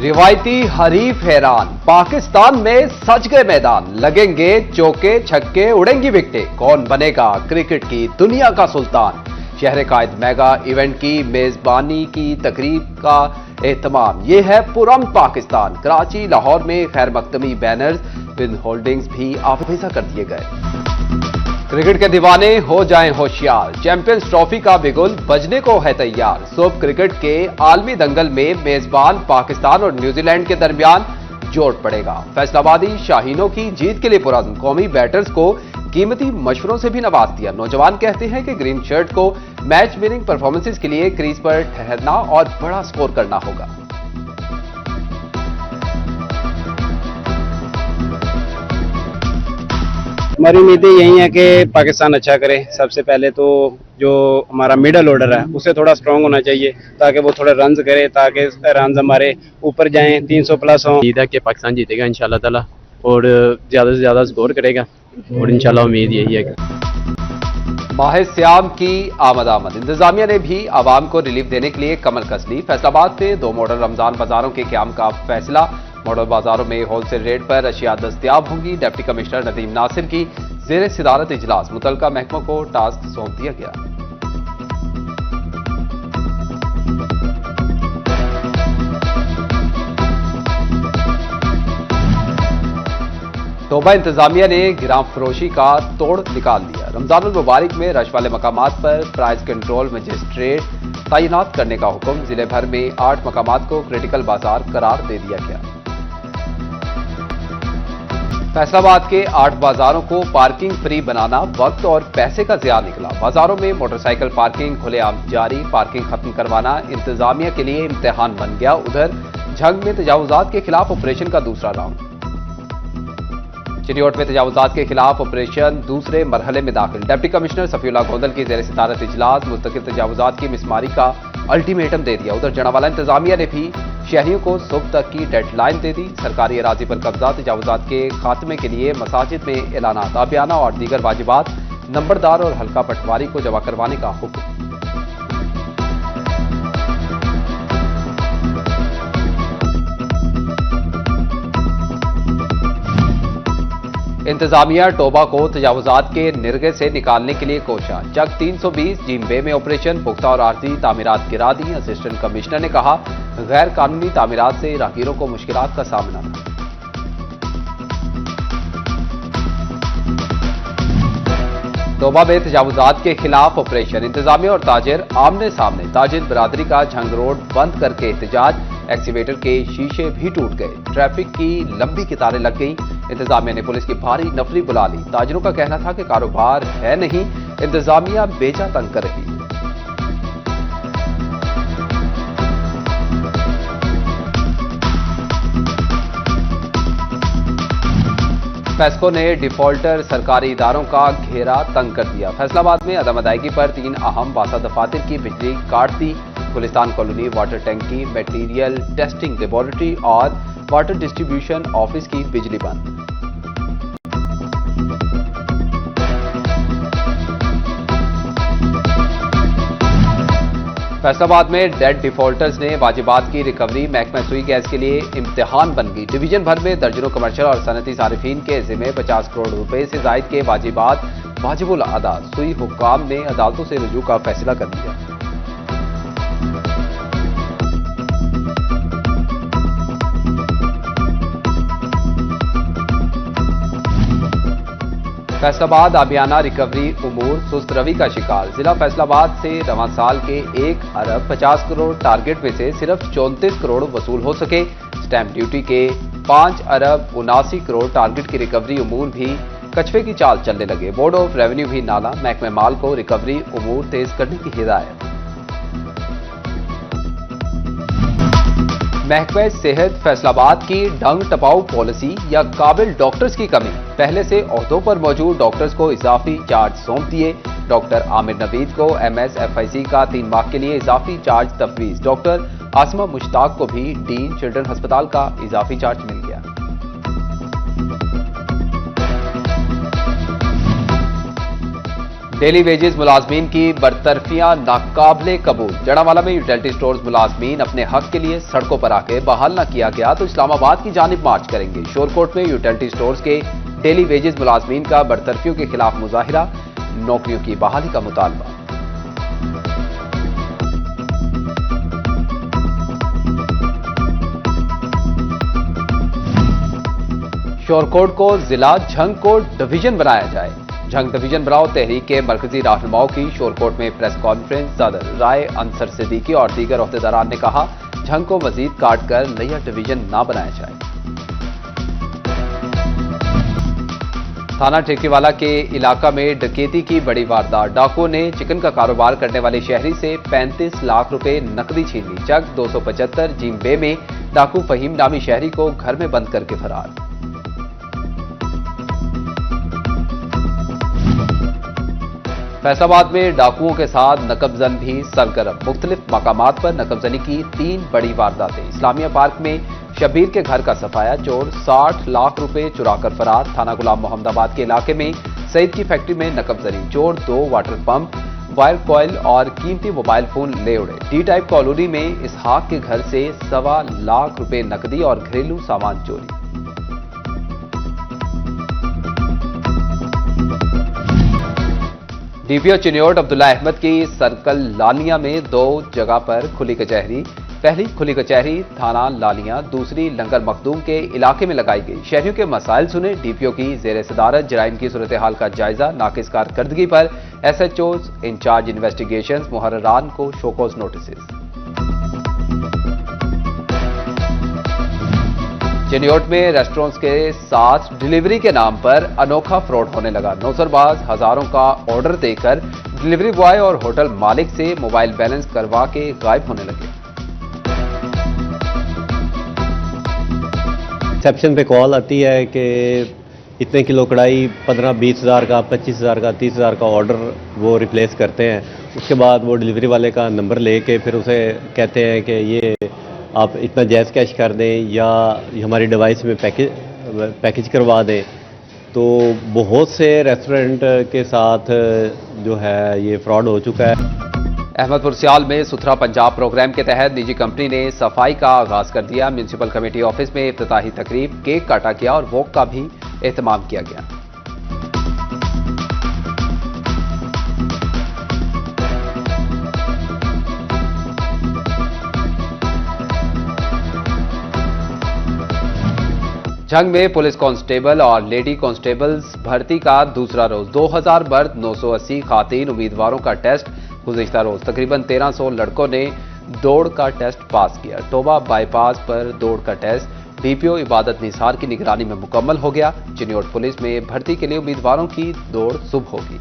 रिवायती हरीफ हैरान, पाकिस्तान में सज गए मैदान, लगेंगे चौके छक्के, उड़ेंगी विकेटें, कौन बनेगा क्रिकेट की दुनिया का सुल्तान। शहर कायद मेगा इवेंट की मेजबानी की तकरीब का एहतमाम। यह है पुरम पाकिस्तान। कराची लाहौर में खैर मकदमी बैनर्स विद होल्डिंग्स भी आवेजा कर दिए गए। क्रिकेट के दीवाने हो जाएं होशियार, चैंपियंस ट्रॉफी का बिगुल बजने को है तैयार। सुबह क्रिकेट के आलमी दंगल में मेजबान पाकिस्तान और न्यूजीलैंड के दरमियान जोड़ पड़ेगा। फैसलाबादी शाहीनों की जीत के लिए पुरज़्म कौमी बैटर्स को कीमती मशवरों से भी नवाज दिया। नौजवान कहते हैं कि ग्रीन शर्ट को मैच विनिंग परफॉर्मेंसेज के लिए क्रीज पर ठहरना और बड़ा स्कोर करना होगा। हमारी उम्मीदें यही है कि पाकिस्तान अच्छा करे। सबसे पहले तो जो हमारा मिडल ऑर्डर है उसे थोड़ा स्ट्रांग होना चाहिए ताकि वो थोड़े रन करे, ताकि रन हमारे ऊपर जाएं, 300 प्लस हों। उम्मीद है कि पाकिस्तान जीतेगा इंशाल्लाह ताला और ज़्यादा से ज़्यादा स्कोर करेगा और इंशाल्लाह उम्मीद यही है कि माह सियाम की आमद। इंतजामिया ने भी आवाम को रिलीफ देने के लिए कमर कस ली। फैसलाबाद में 2 मॉडल रमजान बाजारों के क्याम का फैसला। मॉडल बाजारों में होलसेल रेट पर अशिया दस्तयाब होंगी। डिप्टी कमिश्नर नदीम नासिर की ज़ेर सदारत इजलास, मुतल्लिका महकमों को टास्क सौंप दिया गया। तोबा इंतजामिया ने गिराम फरोशी का तोड़ निकाल दिया। रमजानुल मुबारक में रश वाले मकामात पर प्राइस कंट्रोल मजिस्ट्रेट तैनात करने का हुक्म। जिले भर में 8 मकामात को क्रिटिकल बाजार करार दे दिया गया। फैसलाबाद के 8 बाजारों को पार्किंग फ्री बनाना वक्त और पैसे का ज़िया निकला। बाजारों में मोटरसाइकिल पार्किंग खुलेआम जारी, पार्किंग खत्म करवाना इंतजामिया के लिए इम्तिहान बन गया। उधर झंग में तजावुजात के खिलाफ ऑपरेशन का दूसरा राउंड। चिनियोट में तजावुजात के खिलाफ ऑपरेशन दूसरे मरहले में दाखिल। डिप्टी कमिश्नर सफीउल्लाह गोंदल की ज़ेर सदारत इजलास, मुस्तकिल तजावुजात की मिसमारी का अल्टीमेटम दे दिया। उधर जनावाला इंतजामिया ने भी शहरियों को सुबह तक की डेडलाइन दे दी। सरकारी अराजी पर कब्जा, तजावुजात के खात्मे के लिए मसाजिद में ऐलानात, आबियाना और दीगर वाजिबात, नंबरदार और हल्का पटवारी को जमा करवाने का हुक्म। इंतजामिया टोबा को तजावुजात के निर्गे से निकालने के लिए कोशा। चक 320 जिम्बे में ऑपरेशन, पुख्ता और आर्जी तामीरात गिरा दी। असिस्टेंट कमिश्नर ने कहा, गैर कानूनी तामीरात से राहगीरों को मुश्किलात का सामना। टोबा में तजावुजात के खिलाफ ऑपरेशन, इंतजामिया और ताजिर आमने सामने। ताजिर बरादरी का झंग रोड बंद करके एहतजाज, एक्सीवेटर के शीशे भी टूट गए। ट्रैफिक की लंबी कतारें लग गई। इंतजामिया ने पुलिस की भारी नफरी बुला ली। ताजिरों का कहना था कि कारोबार है नहीं, इंतजामिया बेचा तंग कर रही है। फेस्को ने डिफॉल्टर सरकारी इदारों का घेरा तंग कर दिया। फैसलाबाद में अदम अदायगी पर 3 अहम बासा दफातर की बिजली काट दी। गुलिस्तान कॉलोनी वाटर टैंकी, मटेरियल टेस्टिंग लेबोरेटरी और वाटर डिस्ट्रीब्यूशन ऑफिस की बिजली बंद। फैसलाबाद में डेड डिफॉल्टर्स ने वाजिबात की रिकवरी महकमा सुई गैस के लिए इम्तिहान बन गई। डिवीजन भर में दर्जनों कमर्शियल और सनती सारिफीन के जिम्मे 50 करोड़ रुपए से जायद के वाजिबात वाजिबुल अदा। सुई हुक्काम ने अदालतों से रुजू का फैसला कर दिया। फैसलाबाद आबियाना रिकवरी उमूर सुस्त रवि का शिकार। जिला फैसलाबाद से रवां साल के 1 अरब 50 करोड़ टारगेट में से सिर्फ 34 करोड़ वसूल हो सके। स्टैंप ड्यूटी के 5 अरब 79 करोड़ टारगेट की रिकवरी उमूर भी कछुए की चाल चलने लगे। बोर्ड ऑफ रेवेन्यू भी नाला महकमे माल को रिकवरी उमूर तेज करने की हिदायत। महकमा सेहत फैसलाबाद की ढंग टपाऊ पॉलिसी या काबिल डॉक्टर्स की कमी। पहले से ओहदों पर मौजूद डॉक्टर्स को इजाफी चार्ज सौंप दिए। डॉक्टर आमिर नवीद को MSFIC का 3 माह के लिए इजाफी चार्ज तफवीज। डॉक्टर आसमा मुश्ताक को भी डीन चिल्ड्रन अस्पताल का इजाफी चार्ज मिल गया। डेली वेजेस मुलाजमीन की बरतरफियां नाकाबिले कबूल। जड़ावाला में यूटिलिटी स्टोर्स मुलाजमीन अपने हक के लिए सड़कों पर आके बहाल न किया गया तो इस्लामाबाद की जानिब मार्च करेंगे। शोरकोट में यूटिलिटी स्टोर्स के डेली वेजेस मुलाजमीन का बरतरफियों के खिलाफ मुजाहिरा, नौकरियों की बहाली का मुतालबा। शोरकोट को जिला झंग को डिवीजन बनाया जाए। झंग डिवीजन बनाओ तहरीक के मरकजी रहनुमाओं की शोरकोट में प्रेस कॉन्फ्रेंस। सदर राय अंसर सिद्दीकी और दीगर ओहदेदारान ने कहा, झंग को मजीद काट कर नया डिवीजन ना बनाया जाए। थाना ठेकेवाला के इलाका में डकैती की बड़ी वारदात। डाकुओं ने चिकन का कारोबार करने वाले शहरी से 35 लाख रुपए नकदी छीन ली। चक 275 जीम बे में डाकू फहीम नामी शहरी को घर में बंद करके फरार। फैसलाबाद में डाकुओं के साथ नकबजन भी सरगर्म। मुख्तलिफ मकामात पर नकबजनी की 3 बड़ी वारदातें। इस्लामिया पार्क में शबीर के घर का सफाया, चोर 60 लाख रुपए चुराकर फरार। थाना गुलाम मोहम्मदाबाद के इलाके में सईद की फैक्ट्री में नकबजनी, चोर 2 वाटर पंप, वायर कॉइल और कीमती मोबाइल फोन ले उड़े। डी टाइप कॉलोनी में इसहाक के घर से 1.25 लाख रुपए नकदी और घरेलू सामान चोरी। डीपीओ चिन्योट अब्दुल्ला अहमद की सर्कल लालिया में 2 जगह पर खुली कचहरी। पहली खुली कचहरी थाना लालिया, दूसरी लंगर मखदूम के इलाके में लगाई गई। शहरियों के मसाइल सुने। डीपीओ की जेर सदारत जराइम की सूरत हाल का जायजा। नाकिस कारकर्दगी पर एसएचओज इंचार्ज इन्वेस्टिगेशन मुहर्ररान को शोकॉज नोटिस। चिन्योट में रेस्टोरेंट्स के साथ डिलीवरी के नाम पर अनोखा फ्रॉड होने लगा। नौसरबाज हजारों का ऑर्डर देकर डिलीवरी बॉय और होटल मालिक से मोबाइल बैलेंस करवा के गायब होने लगे। रिसेप्शन पे कॉल आती है कि इतने किलो कढ़ाई 15-20 हज़ार का, 25 हज़ार का, 30 हज़ार का ऑर्डर वो रिप्लेस करते हैं। उसके बाद वो डिलीवरी वाले का नंबर लेके फिर उसे कहते हैं कि ये आप इतना जैज़ कैश कर दें या हमारी डिवाइस में पैकेज करवा दें। तो बहुत से रेस्टोरेंट के साथ जो है ये फ्रॉड हो चुका है। अहमदपुर सियाल में सुथरा पंजाब प्रोग्राम के तहत निजी कंपनी ने सफाई का आगाज कर दिया। म्यूनिसिपल कमेटी ऑफिस में इफ्तिताही तकरीब, केक काटा गया और वॉक का भी एहतमाम किया गया। झंग में पुलिस कांस्टेबल और लेडी कांस्टेबल्स भर्ती का दूसरा रोज। 2000 मर्द, 980 खातीन उम्मीदवारों का टेस्ट गुज़िश्ता रोज। तकरीबन 1300 लड़कों ने दौड़ का टेस्ट पास किया। टोबा बाईपास पर दौड़ का टेस्ट डीपीओ इबादत निसार की निगरानी में मुकम्मल हो गया। चिन्योट पुलिस में भर्ती के लिए उम्मीदवारों की दौड़ सुबह होगी।